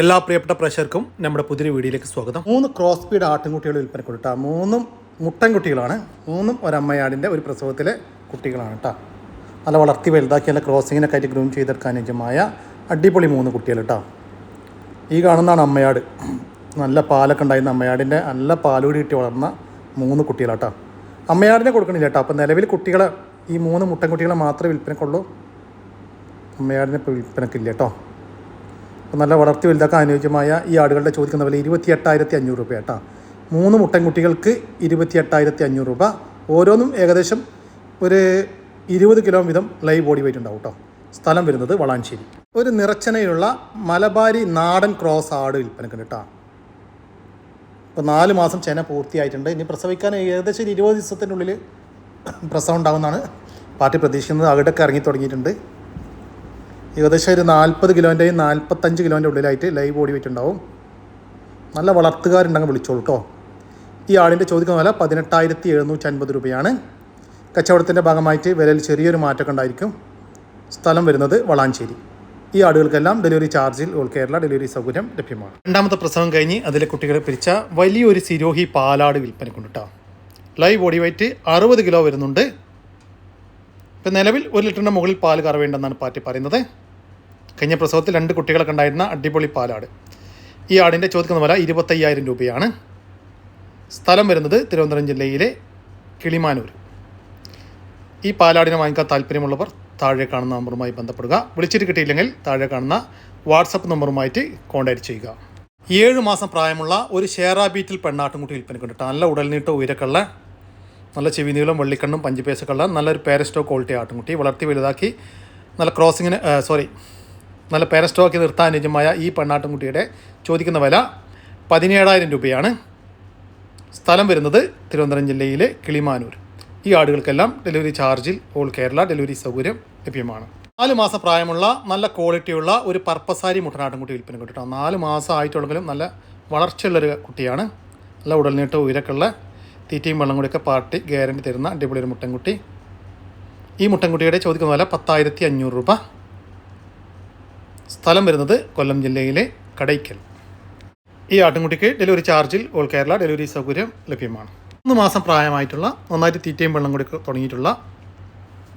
എല്ലാ പ്രിയപ്പെട്ട പ്രേക്ഷകർക്കും നമ്മുടെ പുതിയ വീഡിയോയിലേക്ക് സ്വാഗതം. 3 ക്രോസ് സ്പീഡ് ആട്ടിൻകുട്ടികൾ വിൽപ്പനയ്ക്ക് കേട്ടോ. 3 മുട്ടൻകുട്ടികളാണ്. 3 ഒരമ്മയാടിൻ്റെ ഒരു പ്രസവത്തിലെ കുട്ടികളാണ് കേട്ടോ. നല്ല വളർത്തി വലുതാക്കി നല്ല ക്രോസിങ്ങിനൊക്കെ ആയിട്ട് ഗ്രൂം ചെയ്തെടുക്കാൻ അനുയോജ്യമായ അടിപൊളി 3 കുട്ടികൾ കേട്ടോ. ഈ കാണുന്നതാണ് അമ്മയാട്. നല്ല പാലൊക്കെ ഉണ്ടായിരുന്ന അമ്മയാടിൻ്റെ നല്ല പാലുകൂടി കിട്ടി വളർന്ന 3 കുട്ടികളാട്ടോ. അമ്മയാടിനെ കൊടുക്കണില്ല കേട്ടോ. അപ്പോൾ നിലവിൽ കുട്ടികളെ ഈ 3 മുട്ടൻകുട്ടികളെ മാത്രമേ വിൽപ്പനക്കുള്ളൂ. അമ്മയാടിനെ ഇപ്പോൾ വിൽപ്പനക്കില്ല കേട്ടോ. അപ്പോൾ നല്ല വളർത്തി വലുതാക്കാൻ അനുയോജ്യമായ ഈ ആടുകളുടെ ചോദിക്കുന്ന വില 28,500 രൂപ കേട്ടോ. 3 മുട്ടൻകുട്ടികൾക്ക് 28,500 രൂപ. ഓരോന്നും ഏകദേശം ഒരു 20 കിലോ വീതം ലൈവ് ബോഡി വെയിറ്റ് ഉണ്ടാവും കേട്ടോ. സ്ഥലം വരുന്നത് വളാഞ്ചേരി. ഒരു നിറച്ചനയുള്ള മലബാരി നാടൻ ക്രോസ് ആട് വിൽപ്പനക്ക് കേട്ടോ. ഇപ്പോൾ 4 മാസം ചെന പൂർത്തിയായിട്ടുണ്ട്. ഇനി പ്രസവിക്കാൻ ഏകദേശം 20 ദിവസത്തിനുള്ളിൽ പ്രസവം ഉണ്ടാകുമെന്നാണ് പാർട്ടി പ്രതീക്ഷിക്കുന്നത്. അവിടെയൊക്കെ ഇറങ്ങി തുടങ്ങിയിട്ടുണ്ട്. ഏകദേശം ഒരു 40 കിലോൻ്റെയും 45 കിലോൻ്റെ ഉള്ളിലായിട്ട് ലൈവ് ബോഡി വെയിറ്റ് ഉണ്ടാവും. നല്ല വളർത്തുകാരുണ്ടെങ്കിൽ വിളിച്ചോളൂ കേട്ടോ. ഈ ആടിൻ്റെ ചോദിക്കുന്ന വില 18,750 രൂപയാണ്. കച്ചവടത്തിൻ്റെ ഭാഗമായിട്ട് വിലയിൽ ചെറിയൊരു മാറ്റമൊക്കെ ഉണ്ടായിരിക്കും. സ്ഥലം വരുന്നത് വളാഞ്ചേരി. ഈ ആടുകൾക്കെല്ലാം ഡെലിവറി ചാർജിൽ ഓൾ കേരള ഡെലിവറി സൗകര്യം ലഭ്യമാണ്. രണ്ടാമത്തെ പ്രസവം കഴിഞ്ഞ് അതിലെ കുട്ടികളെ പിരിച്ച വലിയൊരു സിരോഹി പാലാട് വിൽപ്പനക്കുണ്ട് കേട്ടോ. ലൈവ് ബോഡി വെയിറ്റ് 60 കിലോ വരുന്നുണ്ട്. ഇപ്പം നിലവിൽ 1 ലിറ്ററിൻ്റെ മുകളിൽ പാൽ കറവേണ്ടെന്നാണ് പാർട്ടി പറയുന്നത്. കഴിഞ്ഞ പ്രസവത്തിൽ 2 കുട്ടികളൊക്കെ ഉണ്ടായിരുന്ന അടിപൊളി പാലാട്. ഈ ആടിൻ്റെ ചോദിക്കുന്ന വില 25,000 രൂപയാണ്. സ്ഥലം വരുന്നത് തിരുവനന്തപുരം ജില്ലയിലെ കിളിമാനൂർ. ഈ പാലാടിനെ വാങ്ങിക്കാൻ താല്പര്യമുള്ളവർ താഴെ കാണുന്ന നമ്പറുമായി ബന്ധപ്പെടുക. വിളിച്ചിട്ട് കിട്ടിയില്ലെങ്കിൽ താഴെ കാണുന്ന വാട്സപ്പ് നമ്പറുമായിട്ട് കോൺടാക്റ്റ് ചെയ്യുക. 7 മാസം പ്രായമുള്ള ഒരു ഷേറാ ബീറ്റിൽ പെണ്ണാട്ടുംകുട്ടി വിൽപ്പനക്കുണ്ട്. നല്ല ഉടൽനീട്ട ഉയരക്കുള്ള നല്ല ചെവി നീളം വെള്ളിക്കണ്ണും പഞ്ചുപേസൊക്കെ ഉള്ള നല്ലൊരു പേരസ്റ്റോ ക്വാളിറ്റി ആട്ടുംകുട്ടി. വളർത്തി വലുതാക്കി നല്ല ക്രോസിങ്ങിന് നല്ല പേരസ്റ്റോക്കി നിർത്താൻ അനുയോജ്യമായ ഈ പെണ്ണാട്ടുംകുട്ടിയുടെ ചോദിക്കുന്ന വില 17,000 രൂപയാണ്. സ്ഥലം വരുന്നത് തിരുവനന്തപുരം ജില്ലയിലെ കിളിമാനൂർ. ഈ ആടുകൾക്കെല്ലാം ഡെലിവറി ചാർജിൽ ഓൾ കേരള ഡെലിവറി സൗകര്യം ലഭ്യമാണ്. 4 മാസം പ്രായമുള്ള നല്ല ക്വാളിറ്റിയുള്ള ഒരു പർപ്പസാരി മുട്ടനാട്ടുംകുട്ടി വിൽപ്പന കേട്ടോ. 4 മാസം ആയിട്ടുള്ളെങ്കിലും നല്ല വളർച്ചയുള്ളൊരു കുട്ടിയാണ്. നല്ല ഉടൽനീട്ട ഉയരക്കുള്ള തീറ്റയും വെള്ളം കൂടിയൊക്കെ പാർട്ടി ഗ്യാരണ്ടി തരുന്ന അടിപൊളി ഒരു മുട്ടൻകുട്ടി. ഈ മുട്ടൻകുട്ടിയുടെ ചോദിക്കുന്ന വില 10,500 രൂപ. സ്ഥലം വരുന്നത് കൊല്ലം ജില്ലയിലെ കടയ്ക്കൽ. ഈ ആട്ടിൻകുട്ടിക്ക് ഡെലിവറി ചാർജിൽ ഓൾ കേരള ഡെലിവറി സൗകര്യം ലഭ്യമാണ്. 3 മാസം പ്രായമായിട്ടുള്ള നന്നായിട്ട് തീറ്റയും വെള്ളം കൂടി തുടങ്ങിയിട്ടുള്ള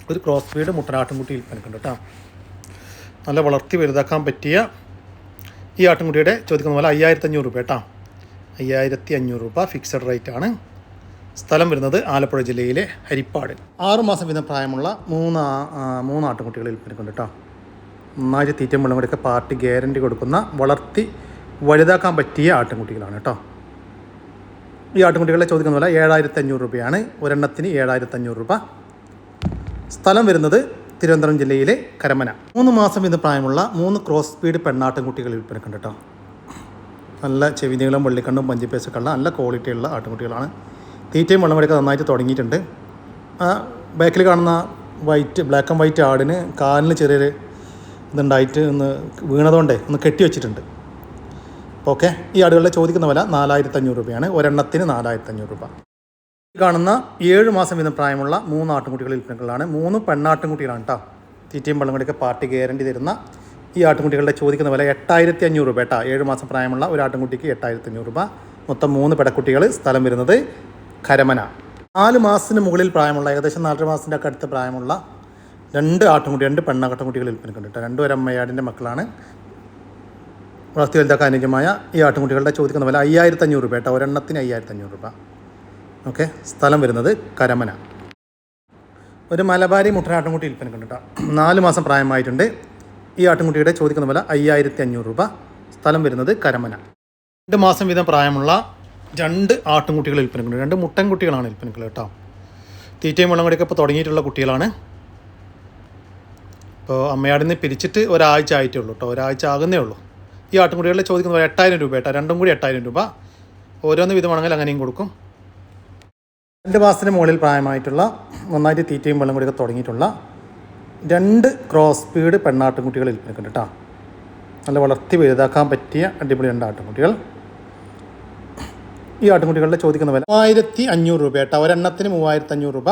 ഒരു ക്രോസ് സ്പീഡ് മുട്ടനാട്ടുംകുട്ടി വിൽപ്പനക്കുണ്ട് കേട്ടോ. നല്ല വളർത്തി വലുതാക്കാൻ പറ്റിയ ഈ ആട്ടിൻകുട്ടിയുടെ ചോദിക്കുന്ന പോലെ 5,500 രൂപ കേട്ടോ. 5,500 രൂപ ഫിക്സഡ് റേറ്റ് ആണ്. സ്ഥലം വരുന്നത് ആലപ്പുഴ ജില്ലയിലെ ഹരിപ്പാട്. 6 മാസം വീതം പ്രായമുള്ള 3 ആട്ടിൻകുട്ടികൾ വിൽപ്പനക്കുണ്ട് കേട്ടോ. നന്നായിട്ട് തീറ്റയും വെള്ളം കൂടിയൊക്കെ പാർട്ടി ഗ്യാരണ്ടി കൊടുക്കുന്ന വളർത്തി വലുതാക്കാൻ പറ്റിയ ആട്ടിൻകുട്ടികളാണ് കേട്ടോ. ഈ ആട്ടിൻകുട്ടികളെ ചോദിക്കുന്ന പോലെ 7,500 രൂപയാണ്. ഒരെണ്ണത്തിന് 7,500 രൂപ. സ്ഥലം വരുന്നത് തിരുവനന്തപുരം ജില്ലയിലെ കരമന. 3 മാസം വീതം പ്രായമുള്ള 3 ക്രോസ് സ്പീഡ് പെണ്ണാട്ടിൻകുട്ടികൾ വിൽപ്പനക്കുണ്ട് കേട്ടോ. നല്ല ചെവി നീളം വെള്ളിക്കണ്ണും പഞ്ചിപ്പേസൊക്കെ ഉള്ള നല്ല ക്വാളിറ്റിയുള്ള ആട്ടിൻകുട്ടികളാണ്. തീറ്റയും വെള്ളം കൂടിയൊക്കെ നന്നായിട്ട് തുടങ്ങിയിട്ടുണ്ട്. ബാക്കിൽ കാണുന്ന ബ്ലാക്ക് ആൻഡ് വൈറ്റ് ആടിന് കാലിന് ചെറിയൊരു ഇതുണ്ടായിട്ട് ഒന്ന് വീണതുകൊണ്ടേ ഒന്ന് കെട്ടി വെച്ചിട്ടുണ്ട്. ഓക്കെ. ഈ ആടുകളുടെ ചോദിക്കുന്ന വില 4,500 രൂപയാണ്. ഒരെണ്ണത്തിന് 4,500 രൂപ. ഈ കാണുന്ന 7 മാസം വീതം പ്രായമുള്ള 3 ആട്ടിൻകുട്ടികൾ വിൽപ്പനകളാണ്. 3 പെണ്ണാട്ടിൻകുട്ടികളാണ് കേട്ടോ. തീറ്റയും വെള്ളം കൂടിയൊക്കെ പാർട്ടി ഗ്യാരണ്ടി തരുന്ന ഈ ആട്ടിൻകുട്ടികളുടെ ചോദിക്കുന്ന വില 8,500 രൂപ കേട്ടോ. 7 മാസം പ്രായമുള്ള ഒരു ആട്ടിൻകുട്ടിക്ക് 8,500 രൂപ. മൊത്തം 3 പെടക്കുട്ടികൾ. സ്ഥലം വരുന്നത് കരമന. 4 മാസത്തിന് മുകളിൽ പ്രായമുള്ള ഏകദേശം 4 മാസത്തിൻ്റെ ഒക്കെ അടുത്ത പ്രായമുള്ള 2 പെണ്ണാട്ടിൻകുട്ടികൾ വിൽപ്പനക്കുണ്ട് കേട്ടോ. 2 ഒരമ്മയാടിൻ്റെ മക്കളാണ്. വളർത്തി വലുതാക്കാൻ അനുയോജ്യമായ ഈ ആട്ടിൻകുട്ടികളുടെ ചോദിക്കുന്ന വില 5,500 രൂപ കേട്ടോ. ഒരെണ്ണത്തിന് 5,500 രൂപ. ഓക്കെ. സ്ഥലം വരുന്നത് കരമന. ഒരു മലബാരി മുട്ടനാട്ടിൻകുട്ടി വിൽപ്പനക്കുണ്ട് കേട്ടോ. 4 മാസം പ്രായമായിട്ടുണ്ട്. ഈ ആട്ടിൻകുട്ടിയുടെ ചോദിക്കുന്ന വില 5,500 രൂപ. സ്ഥലം വരുന്നത് കരമന. 2 മാസം വീതം പ്രായമുള്ള 2 ആട്ടിൻകുട്ടികൾ വിൽപ്പനക്കുണ്ട്. 2 മുട്ടൻകുട്ടികളാണ് വിൽപ്പനക്കുള്ളത് കേട്ടോ. തീറ്റയും വെള്ളം കൂടിയൊക്കെ ഇപ്പോൾ തുടങ്ങിയിട്ടുള്ള കുട്ടികളാണ്. ഇപ്പോൾ അമ്മയാടിൽ നിന്ന് പിരിച്ചിട്ട് ഒരാഴ്ച ആയിട്ടേ ഉള്ളൂ കേട്ടോ. ഒരാഴ്ച ആകുന്നേ ഉള്ളൂ. ഈ ആട്ടിൻകുട്ടികളെ ചോദിക്കുന്നത് 8,000 രൂപ കേട്ടോ. രണ്ടും കൂടി 8,000 രൂപ. ഓരോന്ന് വിധമാണെങ്കിൽ അങ്ങനെയും കൊടുക്കും. 2 മാസത്തിന് മുകളിൽ പ്രായമായിട്ടുള്ള നന്നായിട്ട് തീറ്റയും വെള്ളം കൂടിയൊക്കെ തുടങ്ങിയിട്ടുള്ള 2 ക്രോസ് സ്പീഡ് പെണ്ണാട്ടിൻകുട്ടികൾ വിൽപ്പനക്കുണ്ട് കേട്ടോ. നല്ല വളർത്തി വലുതാക്കാൻ പറ്റിയ അടിപൊളി 2 ആട്ടിൻകുട്ടികൾ. ഈ ആട്ടിൻകുട്ടികളുടെ ചോദിക്കുന്ന വില 3,500 രൂപ കേട്ടോ. ഒരെണ്ണത്തിന് 3,500 രൂപ.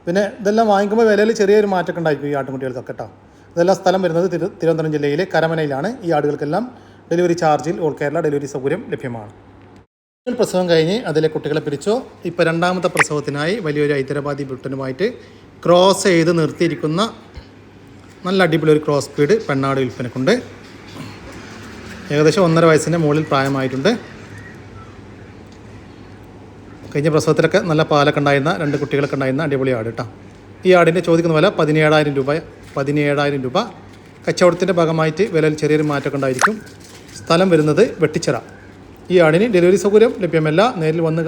പിന്നെ ഇതെല്ലാം വാങ്ങിക്കുമ്പോൾ വിലയിൽ ചെറിയൊരു മാറ്റമൊക്കെ ഉണ്ടായിരിക്കും ഈ ആട്ടിൻകുട്ടികൾക്കൊക്കെ കേട്ടോ. ഇതെല്ലാം സ്ഥലം വരുന്നത് തിരുവനന്തപുരം ജില്ലയിലെ കരമനയിലാണ്. ഈ ആടുകൾക്കെല്ലാം ഡെലിവറി ചാർജിൽ ഓൾ കേരള ഡെലിവറി സൗകര്യം ലഭ്യമാണ്. പ്രസവം കഴിഞ്ഞ് അതിലെ കുട്ടികളെ പിരിച്ചോ. ഇപ്പോൾ രണ്ടാമത്തെ പ്രസവത്തിനായി വലിയൊരു ഹൈദരാബാദി ബ്രിട്ടനുമായിട്ട് ക്രോസ് ചെയ്ത് നിർത്തിയിരിക്കുന്ന നല്ല അടിപൊളി ഒരു ക്രോസ് സ്പീഡ് പെണ്ണാട് വിൽപ്പനക്കുണ്ട്. ഏകദേശം 1.5 വയസ്സിൻ്റെ മുകളിൽ പ്രായമായിട്ടുണ്ട്. കഴിഞ്ഞ പ്രസവത്തിലൊക്കെ നല്ല പാലൊക്കെ ഉണ്ടായിരുന്ന 2 കുട്ടികളൊക്കെ ഉണ്ടായിരുന്ന അടിപൊളി ആട് കേട്ടോ. ഈ ആടിൻ്റെ ചോദിക്കുന്ന വില 17,000 രൂപ. കച്ചവടത്തിൻ്റെ ഭാഗമായിട്ട് വിലയിൽ ചെറിയൊരു മാറ്റമൊക്കെ ഉണ്ടായിരിക്കും. സ്ഥലം വരുന്നത് വെട്ടിച്ചിറ. ഈ ആടിന് ഡെലിവറി സൗകര്യം ലഭ്യമല്ല. നേരിൽ വന്ന്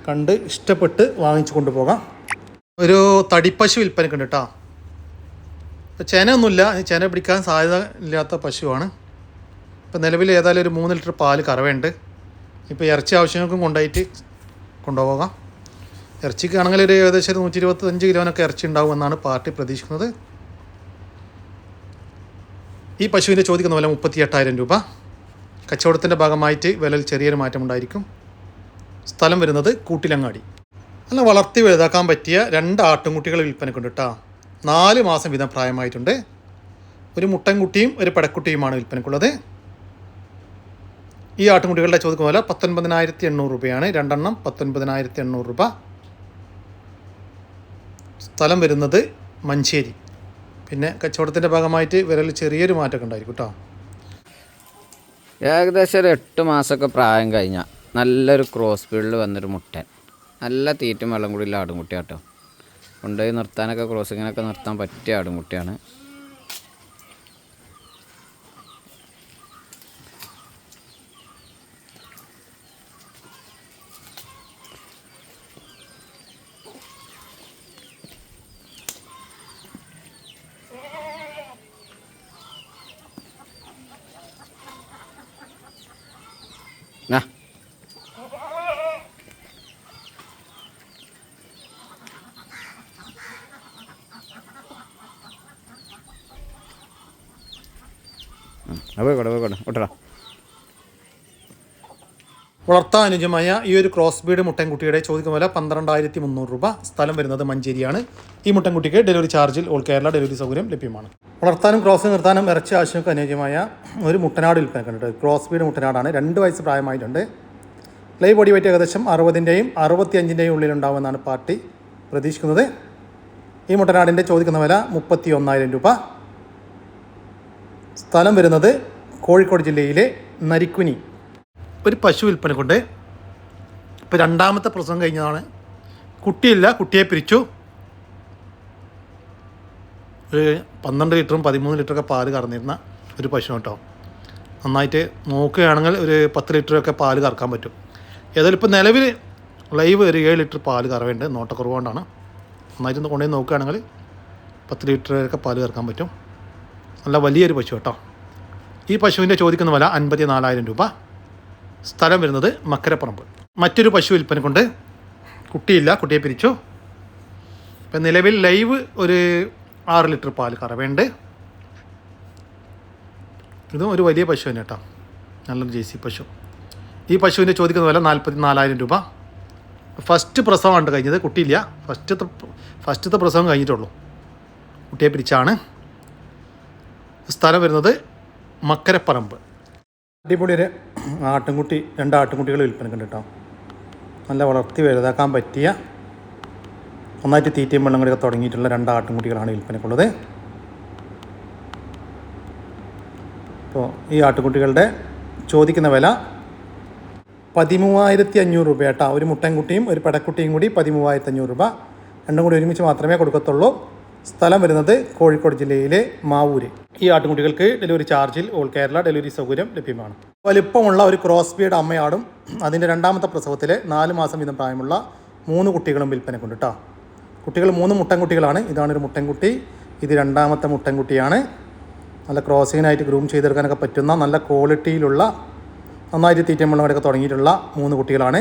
കണ്ട് ഇഷ്ടപ്പെട്ട് വാങ്ങിച്ചു കൊണ്ടുപോകാം. ഒരു തടിപ്പശു വിൽപ്പനക്കുണ്ട് കേട്ടോ. ചെനയൊന്നുമില്ല, ചെന പിടിക്കാൻ സാധ്യത ഇല്ലാത്ത പശുവാണ്. ഇപ്പോൾ നിലവിൽ ഏതായാലും ഒരു 3 ലിറ്റർ പാല് കറവയുണ്ട്. ഇപ്പോൾ ഇറച്ചി ആവശ്യങ്ങൾക്കും കൊണ്ടുപോകാം. ഇറച്ചിക്കാണെങ്കിൽ ഒരു ഏകദേശം 125 കിലോനൊക്കെ ഇറച്ചി ഉണ്ടാകുമെന്നാണ് പാർട്ടി പ്രതീക്ഷിക്കുന്നത്. ഈ പശുവിൻ്റെ ചോദിക്കുന്ന വില 38,000 രൂപ. കച്ചവടത്തിൻ്റെ ഭാഗമായിട്ട് വിലയിൽ ചെറിയൊരു മാറ്റമുണ്ടായിരിക്കും. സ്ഥലം വരുന്നത് കൂട്ടിലങ്ങാടി. നല്ല വളർത്തി വലുതാക്കാൻ പറ്റിയ 2 ആട്ടുംകുട്ടികൾ വിൽപ്പനക്കുണ്ട് കേട്ടോ. 4 മാസം വീതം പ്രായമായിട്ടുണ്ട്. ഒരു മുട്ടൻകുട്ടിയും ഒരു പെടക്കുട്ടിയുമാണ് വിൽപ്പനക്കുള്ളത്. ഈ ആട്ടുംകുട്ടികളുടെ ചോദിക്കുന്ന വില 19,800 രൂപയാണ്. 2 എണ്ണം 19,800 രൂപ. സ്ഥലം വരുന്നത് മഞ്ചേരി. പിന്നെ കച്ചവടത്തിൻ്റെ ഭാഗമായിട്ട് വിലയിൽ ചെറിയൊരു മാറ്റമൊക്കെ ഉണ്ടായിരിക്കും കേട്ടോ. ഏകദേശം ഒരു 8 മാസമൊക്കെ പ്രായം കഴിഞ്ഞാൽ നല്ലൊരു ക്രോസ് ഫീൽഡിൽ വന്നൊരു മുട്ടൻ, നല്ല തീറ്റും വെള്ളം കൂടിയുള്ള ആടുംകുട്ടി കേട്ടോ. കൊണ്ടുപോയി നിർത്താനൊക്കെ ക്രോസിങ്ങിനൊക്കെ നിർത്താൻ പറ്റിയ ആടുംകുട്ടിയാണ്. ഓട്ടടാ. വളർത്താൻ അനുയോജ്യമായ ഈ ഒരു ക്രോസ് ബീഡ് മുട്ടൻകുട്ടിയുടെ ചോദിക്കുന്ന വില 12,300 രൂപ. സ്ഥലം വരുന്നത് മഞ്ചേരിയാണ്. ഈ മുട്ടൻകുട്ടിക്ക് ഡെലിവറി ചാർജിൽ ഓൾ കേരള ഡെലിവറി സൗകര്യം ലഭ്യമാണ്. വളർത്താനും ക്രോസ് നിർത്താനും ഇറച്ചി ആവശ്യമൊക്കെ അനുയോജ്യമായ ഒരു മുട്ടനാട് വിൽപ്പനക്കുണ്ട്. Cross breed മുട്ടനാടാണ്. 2 വയസ്സ് പ്രായമായിട്ടുണ്ട്. ലൈവ് ബോഡി വെയിറ്റ് ഏകദേശം 60-ൻ്റെയും 65-ൻ്റെയും ഉള്ളിലുണ്ടാവുമെന്നാണ് പാർട്ടി പ്രതീക്ഷിക്കുന്നത്. ഈ മുട്ടനാടിൻ്റെ ചോദിക്കുന്ന വില 31,000 രൂപ. സ്ഥലം വരുന്നത് കോഴിക്കോട് ജില്ലയിലെ നരിക്കുനി. ഒരു പശു വിൽപ്പനക്കുണ്ട്. ഇപ്പോൾ 2ാമത്തെ പ്രസവം കഴിഞ്ഞതാണ്. കുട്ടിയില്ല, കുട്ടിയെ പിരിച്ചു. ഒരു 12 ലിറ്ററും 13 ലിറ്ററൊക്കെ പാല് കറന്നിരുന്ന ഒരു പശു കേട്ടോ. നന്നായിട്ട് നോക്കുകയാണെങ്കിൽ ഒരു 10 ലിറ്ററൊക്കെ പാല് കറക്കാൻ പറ്റും. ഏതായാലും ഇപ്പോൾ നിലവിൽ ലൈവ് ഒരു 7 ലിറ്റർ പാല് കറവുണ്ട്. നോട്ടക്കുറവ് കൊണ്ടാണ്. നന്നായിട്ട് കൊണ്ടുപോയി നോക്കുകയാണെങ്കിൽ 10 ലിറ്ററൊക്കെ പാല് കറക്കാൻ പറ്റും. നല്ല വലിയൊരു പശു കേട്ടോ. ഈ പശുവിൻ്റെ ചോദിക്കുന്ന വില 54,000 രൂപ. സ്ഥലം വരുന്നത് മക്കരപ്പറമ്പ്. മറ്റൊരു പശു വിൽപ്പനക്കുണ്ട്. കുട്ടിയില്ല, കുട്ടിയെ പിരിച്ചു. ഇപ്പം നിലവിൽ ലൈവ് ഒരു 6 ലിറ്റർ പാൽ കറവേണ്ട്. ഇതും ഒരു വലിയ പശു തന്നെ കേട്ടോ. നല്ലൊരു ജേഴ്സി പശു. ഈ പശുവിൻ്റെ ചോദിക്കുന്ന വില 44,000 രൂപ. ഫസ്റ്റ് പ്രസവമാണ് കഴിഞ്ഞത്. കുട്ടിയില്ല, ഫസ്റ്റത്തെ പ്രസവം കഴിഞ്ഞിട്ടുള്ളൂ. കുട്ടിയെ പിരിച്ചാണ്. സ്ഥലം വരുന്നത് മക്കരപ്പറമ്പ്. അടിപൊളി ഒരു ആട്ടിൻകുട്ടി, 2 ആട്ടിൻകുട്ടികൾ വിൽപ്പനക്കുണ്ട് കേട്ടോ. നല്ല വളർത്തി വലുതാക്കാൻ പറ്റിയ, നന്നായിട്ട് തീറ്റയും വെള്ളം കൂടിയൊക്കെ തുടങ്ങിയിട്ടുള്ള 2 ആട്ടിൻകുട്ടികളാണ് വിൽപ്പനക്കുള്ളത്. അപ്പോൾ ഈ ആട്ടിൻകുട്ടികളുടെ ചോദിക്കുന്ന വില 13,500 രൂപ കേട്ടോ. ഒരു മുട്ടൻകുട്ടിയും ഒരു പെടക്കുട്ടിയും കൂടി 13,500 രൂപ. 2 കൂടി ഒരുമിച്ച് മാത്രമേ കൊടുക്കത്തുള്ളൂ. സ്ഥലം വരുന്നത് കോഴിക്കോട് ജില്ലയിലെ മാവൂര്. ഈ ആട്ടുകുട്ടികൾക്ക് ഡെലിവറി ചാർജിൽ ഓൾ കേരള ഡെലിവറി സൗകര്യം ലഭ്യമാണ്. വലിപ്പമുള്ള ഒരു ക്രോസ് ബീഡ് അമ്മയാടും അതിൻ്റെ 2ാമത്തെ പ്രസവത്തിലെ 4 മാസം വീതം പ്രായമുള്ള 3 കുട്ടികളും വിൽപ്പനക്കുണ്ട് കേട്ടോ. കുട്ടികൾ 3 മുട്ടൻകുട്ടികളാണ്. ഇതാണൊരു മുട്ടൻകുട്ടി, ഇത് 2ാമത്തെ മുട്ടൻകുട്ടിയാണ്. നല്ല ക്രോസിങ്ങിനായിട്ട് ഗ്രൂം ചെയ്തെടുക്കാനൊക്കെ പറ്റുന്ന നല്ല ക്വാളിറ്റിയിലുള്ള, നന്നായിട്ട് തീറ്റയും വെള്ളമൊക്കെ തുടങ്ങിയിട്ടുള്ള 3 കുട്ടികളാണ്.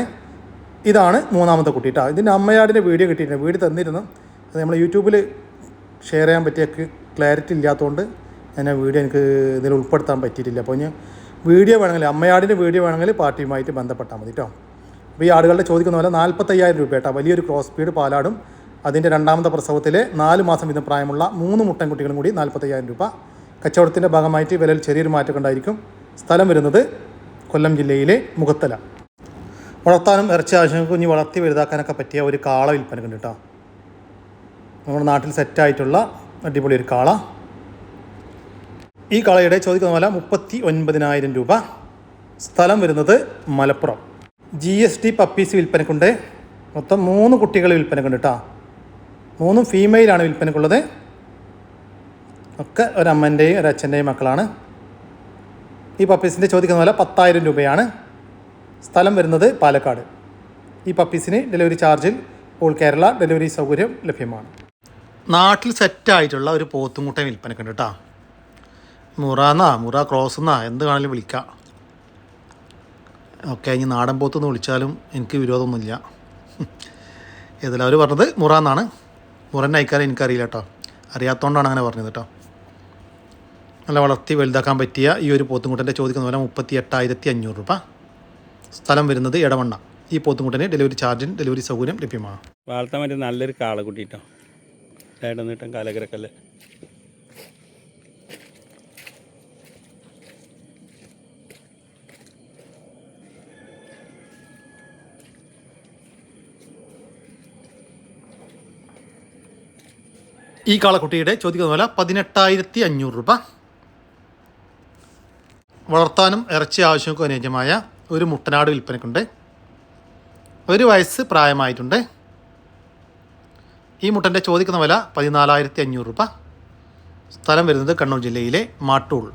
ഇതാണ് 3ാമത്തെ കുട്ടി കേട്ടോ. ഇതിൻ്റെ അമ്മയാടിൻ്റെ വീഡിയോ കിട്ടിയിട്ടുണ്ട്. വീഡിയോ തന്നിരുന്നു. അത് നമ്മൾ യൂട്യൂബിൽ ഷെയർ ചെയ്യാൻ പറ്റിയ ക്ലാരിറ്റി ഇല്ലാത്തതുകൊണ്ട് ഞാൻ വീഡിയോ എനിക്ക് ഇതിൽ ഉൾപ്പെടുത്താൻ പറ്റിയിട്ടില്ല. അപ്പോൾ ഞാൻ വീഡിയോ വേണമെങ്കിൽ, അമ്മയാടിൻ്റെ വീഡിയോ വേണമെങ്കിൽ പാർട്ടിയുമായിട്ട് ബന്ധപ്പെട്ടാൽ മതി കേട്ടോ. അപ്പോൾ ഈ ആടുകളുടെ ചോദിക്കുന്ന പോലെ 45,000 രൂപ കേട്ടോ. വലിയൊരു ക്രോസ് സ്പീഡ് പാലാടും അതിൻ്റെ 2ാമത്തെ പ്രസവത്തിലെ 4 മാസം വീതം പ്രായമുള്ള 3 മുട്ടൻകുട്ടികളും കൂടി 45,000 രൂപ. കച്ചവടത്തിൻ്റെ ഭാഗമായിട്ട് വിലയിൽ ചെറിയൊരു മാറ്റം ഉണ്ടായിരിക്കും. സ്ഥലം വരുന്നത് കൊല്ലം ജില്ലയിലെ മുഖത്തല. വളർത്താനും ഇറച്ചി ആവശ്യങ്ങൾക്ക് കുഞ്ഞ് വളർത്തി വലുതാക്കാനൊക്കെ പറ്റിയ ഒരു കാള വിൽപ്പനക്കുണ്ട് കേട്ടോ. നമ്മുടെ നാട്ടിൽ സെറ്റായിട്ടുള്ള അടിപൊളി ഒരു കാള. ഈ കാളയുടെ ചോദിക്കുന്ന വില 39,000 രൂപ. സ്ഥലം വരുന്നത് മലപ്പുറം. GST puppies വിൽപ്പനക്കുണ്ട്. മൊത്തം 3 കുട്ടികൾ വിൽപ്പനക്കുണ്ട് കേട്ടോ. 3 ഫീമെയിലാണ് വിൽപ്പനക്കുള്ളത്. ഒക്കെ ഒരമ്മൻ്റെയും ഒരച്ഛൻ്റെയും മക്കളാണ്. ഈ പപ്പീസിൻ്റെ ചോദിക്കുന്ന വില 10,000 രൂപയാണ്. സ്ഥലം വരുന്നത് പാലക്കാട്. ഈ പപ്പീസിന് ഡെലിവറി ചാർജിൽ ഓൾ കേരള ഡെലിവറി സൗകര്യം ലഭ്യമാണ്. നാട്ടിൽ സെറ്റായിട്ടുള്ള ഒരു പോത്തുമുട്ട വിൽപ്പനക്കുണ്ട് കേട്ടോ. മുറ ക്രോസ് എന്നാ എന്ത് കാണാലും വിളിക്കാം. ഓക്കെ, ഇനി നാടൻ പോത്തെന്ന് വിളിച്ചാലും എനിക്ക് വിരോധമൊന്നുമില്ല. ഏതെല്ലാവരും പറഞ്ഞത് മുറ എന്നാണ്. മുറൻ്റെ അയക്കാരം എനിക്കറിയില്ല കേട്ടോ. അറിയാത്തതുകൊണ്ടാണ് അങ്ങനെ പറഞ്ഞത് കേട്ടോ. നല്ല വളർത്തി വലുതാക്കാൻ പറ്റിയ ഈ ഒരു പോത്തുംകുട്ടൻ്റെ ചോദിക്കുന്ന വില 38,500 രൂപ. സ്ഥലം വരുന്നത് എടവണ്ണ. ഈ പോത്തുംകുട്ടന് ഡെലിവറി ചാർജിന് ഡെലിവറി സൗകര്യം ലഭ്യമാണ്. വളർത്താൻ പറ്റിയ നല്ലൊരു കാളക്കുട്ടി കേട്ടോ. നീട്ടം കാലക്കരക്കല്ലേ. ഈ കാളക്കുട്ടിയുടെ ചോദിക്കുന്ന വില 18,500 രൂപ. വളർത്താനും ഇറച്ചി ആവശ്യമൊക്കെ അനുയോജ്യമായ ഒരു മുട്ടനാട് വിൽപ്പനക്കുണ്ട്. 1 വയസ്സ് പ്രായമായിട്ടുണ്ട്. ഈ മുട്ടൻ്റെ ചോദിക്കുന്ന വില 14,500 രൂപ. സ്ഥലം വരുന്നത് കണ്ണൂർ ജില്ലയിലെ മാട്ടൂൾ.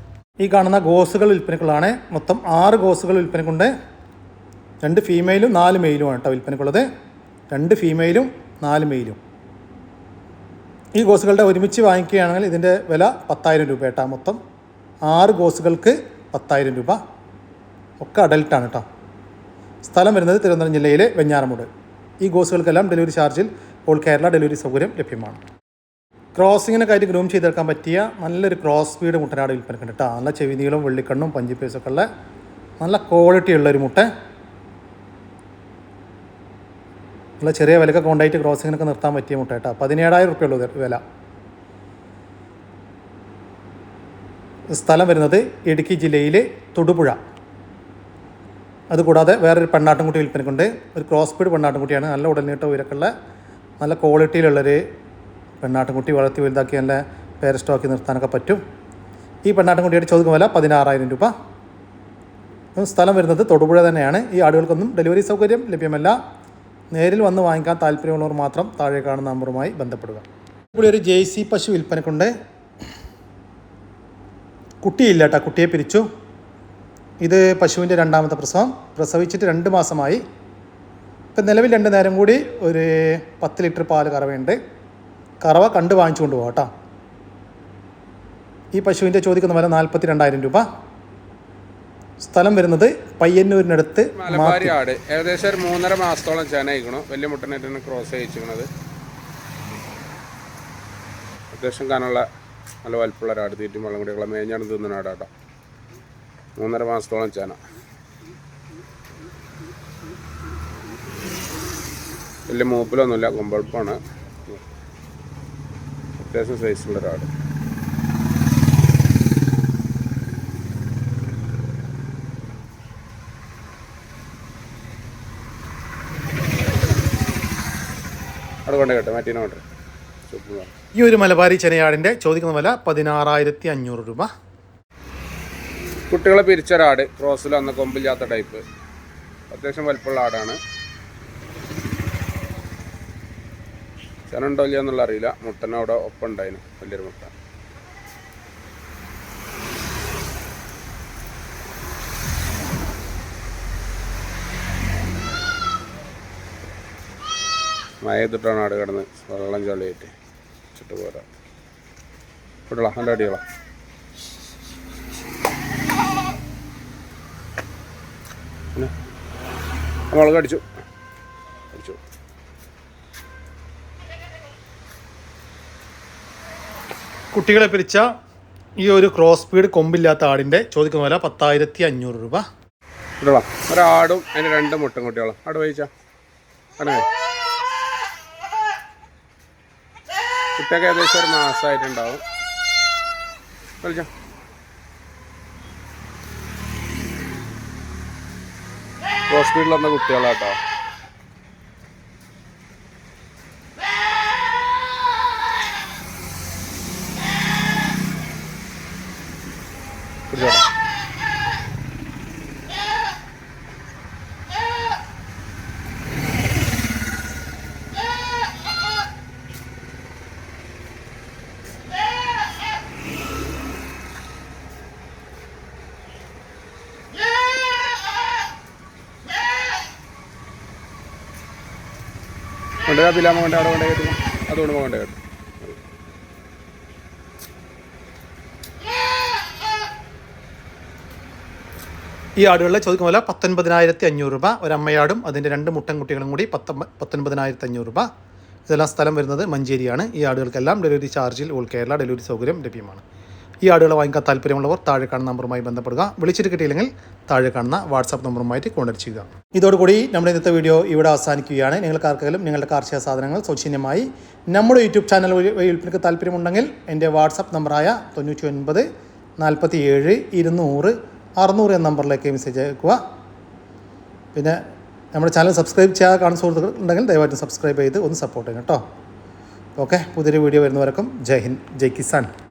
ഈ കാണുന്ന ഗോസുകൾ വിൽപ്പനക്കുള്ളതാണ്. മൊത്തം 6 ഗോസുകൾ വിൽപ്പനക്കുണ്ട്. 2 ഫീമെയിലും 4 മെയിലുമാണ് കേട്ടോ വിൽപ്പനക്കുള്ളത്. 2 ഫീമെയിലും 4 മെയിലും. ഈ ഗോസുകളുടെ ഒരുമിച്ച് വാങ്ങിക്കുകയാണെങ്കിൽ ഇതിൻ്റെ വില 10,000 രൂപ കേട്ടോ. മൊത്തം 6 ഗോസുകൾക്ക് 10,000 രൂപ. ഒക്കെ അഡൽട്ടാണ് കേട്ടോ. സ്ഥലം വരുന്നത് തിരുവനന്തപുരം ജില്ലയിലെ വെഞ്ഞാറമൂട്. ഈ ഗോസുകൾക്കെല്ലാം ഡെലിവറി ചാർജിൽ ഓൾ കേരള ഡെലിവറി സൗകര്യം ലഭ്യമാണ്. ക്രോസിങ്ങിനൊക്കെ ആയിട്ട് ഗ്രൂം ചെയ്തെടുക്കാൻ പറ്റിയ നല്ലൊരു ക്രോസ് ബീഡ് മുട്ടനാട് വിൽപ്പനക്കുണ്ട് കേട്ടോ. നല്ല ചെവിനീളും വെള്ളിക്കണ്ണും പഞ്ചിപ്പേസൊക്കെ ഉള്ള നല്ല ക്വാളിറ്റി ഉള്ളൊരു മുട്ട. നല്ല ചെറിയ വിലക്കൊക്കെ കൊണ്ടായിട്ട് ക്രോസിങ്ങിനൊക്കെ നിർത്താൻ പറ്റിയ മുട്ട കേട്ടോ. 17,000 രൂപയുള്ളൂ വില. സ്ഥലം വരുന്നത് ഇടുക്കി ജില്ലയിലെ തൊടുപുഴ. അതുകൂടാതെ വേറൊരു പെണ്ണാട്ടുംകുട്ടി വിൽപ്പനക്കുണ്ട്. ഒരു ക്രോസ് ബീഡ് പെണ്ണാട്ടുംകുട്ടിയാണ്. നല്ല ഉടൽനീട്ട ഉയരക്കുള്ള നല്ല ക്വാളിറ്റിയിലുള്ളൊരു പെണ്ണാട്ടുംകുട്ടി. വളർത്തി വലുതാക്കി നല്ല പേര് സ്റ്റോക്കി നിർത്താനൊക്കെ പറ്റും. ഈ പെണ്ണാട്ടുംകുട്ടിയുടെ ചോദിക്കുന്ന വില 16,000 രൂപ. സ്ഥലം വരുന്നത് തൊടുപുഴ തന്നെയാണ്. ഈ ആടുകൾക്കൊന്നും ഡെലിവറി സൗകര്യം ലഭ്യമല്ല. നേരിൽ വന്ന് വാങ്ങിക്കാൻ താല്പര്യമുള്ളവർ മാത്രം താഴെ കാണുന്ന നമ്പറുമായി ബന്ധപ്പെടുക. ഇവിടെ ഒരു ജേഴ്സി പശു വിൽപ്പനക്കുണ്ട്. കുട്ടിയില്ല കേട്ടോ, കുട്ടിയെ പിരിച്ചു. ഇത് പശുവിൻ്റെ 2ാമത്തെ പ്രസവം. പ്രസവിച്ചിട്ട് 2 മാസമായി. ഇപ്പം നിലവിൽ 2 നേരം കൂടി ഒരു 10 ലിറ്റർ പാല് കറവയുണ്ട്. കറവ കണ്ട് വാങ്ങിച്ചു കൊണ്ടുപോകാം കേട്ടോ. ഈ പശുവിൻ്റെ ചോദിക്കുന്ന വില 42,000 രൂപ. സ്ഥലം വരുന്നത് പയ്യന്നൂരിനടുത്ത്. മലബാരി ആട് ഏകദേശം ഒരു 3.5 മാസത്തോളം ചേനയിക്കണം. വലിയ മുട്ടനായിട്ടാണ് ക്രോസ് അയച്ചിരിക്കുന്നത്. അത്യാവശ്യം കാനുള്ള നല്ല വലുപ്പമുള്ള ഒരാട്. തീറ്റും വെള്ളം കൂടിയുള്ള മേഞ്ഞാണ് തിന്നുന്ന ആടാട്ടോ. 3.5 മാസത്തോളം ചേന. വലിയ മൂപ്പിലൊന്നുമില്ല, കൊമ്പഴുപ്പാണ്. അത്യാവശ്യം സൈസുള്ള ഒരാട്. അതുകൊണ്ട് കേട്ടോ മാറ്റീനോട്ട്. ഈ ഒരു മലബാരി ചെനയാടിൻ്റെ ചോദിക്കുന്ന വില 16,500 രൂപ. കുട്ടികളെ പിരിച്ചൊരാട്. ക്രോസിൽ വന്ന കൊമ്പില്ലാത്ത ടൈപ്പ്. അത്യാവശ്യം വലുപ്പമുള്ള ആടാണ്. ചെനുണ്ടോ ഇല്ല എന്നുള്ള അറിയില്ല. മുട്ടനവിടെ ഒപ്പം ഉണ്ടായിരുന്നു വലിയൊരു മുട്ട. മയത്തിട്ടാണ് ആട് കിടന്ന് വെള്ളം ചളിയായിട്ട് ചുട്ടു പോരാ. വിടള നല്ല അടികളാ. പിന്നെ മുളക് അടിച്ചു. കുട്ടികളെ പിരിച്ച ഈ ഒരു ക്രോസ് ബീഡ് കൊമ്പില്ലാത്ത ആടിൻ്റെ ചോദിക്കുന്ന വില 10,500 രൂപ. വിടള ഒരാടും അതിന് 2 മുട്ടൻ കുട്ടികളും. ആട് വഹിച്ച അങ്ങനെ കുട്ടിയൊക്കെ ഏകദേശം 1 മാസമായിട്ടുണ്ടാവും. കളിച്ച ക്രോസ് സ്പീഡിൽ വന്ന കുട്ടികളാട്ടോ. പിടിച്ചോടാ. കൊണ്ടുപോയാ പിലാമ കൊണ്ട് അവിടെ കൊണ്ടേ കേട്ടു. അതുകൊണ്ട് കൊണ്ടേ കേട്ടു. ഈ ആടുകളിലെ ചോദിക്കുന്ന പോലെ 19,500 രൂപ. ഒരമ്മയാടും അതിൻ്റെ 2 മുട്ടൻകുട്ടികളും കൂടി 19,500 രൂപ. ഇതെല്ലാം സ്ഥലം വരുന്നത് മഞ്ചേരിയാണ്. ഈ ആടുകൾക്കെല്ലാം ഡെലിവറി ചാർജിൽ ഓൾ കേരള ഡെലിവറി സൗകര്യം ലഭ്യമാണ്. ഈ ആടുകളെ വാങ്ങിക്കാൻ താല്പര്യമുള്ളവർ താഴെ കാണുന്ന നമ്പറുമായി ബന്ധപ്പെടുക. വിളിച്ചിട്ട് കിട്ടിയില്ലെങ്കിൽ താഴെ കാണുന്ന വാട്സാപ്പ് നമ്പറുമായിട്ട് കോൺടാക്ട് ചെയ്യുക. ഇതോടുകൂടി നമ്മുടെ ഇന്നത്തെ വീഡിയോ ഇവിടെ അവസാനിക്കുകയാണ്. നിങ്ങൾക്ക് ആർക്കെങ്കിലും നിങ്ങളുടെ കാർഷിക സാധനങ്ങൾ സൗജന്യമായി നമ്മുടെ യൂട്യൂബ് ചാനൽ വഴി വിൽപ്പനയ്ക്ക് താല്പര്യമുണ്ടെങ്കിൽ എൻ്റെ വാട്സാപ്പ് നമ്പറായ 99 47 200 600 എന്ന നമ്പറിലേക്ക് മെസ്സേജ് അയക്കുക. പിന്നെ നമ്മുടെ ചാനൽ സബ്സ്ക്രൈബ് ചെയ്യാതെ കാണുന്ന സുഹൃത്തുക്കൾ ഉണ്ടെങ്കിൽ ദയവായിട്ട് സബ്സ്ക്രൈബ് ചെയ്ത് ഒന്ന് സപ്പോർട്ട് ചെയ്യണം കേട്ടോ. ഓക്കെ, പുതിയൊരു വീഡിയോ വരുന്നവരക്കും ജയ് ഹിന്ദ്, ജയ് കിസാൻ.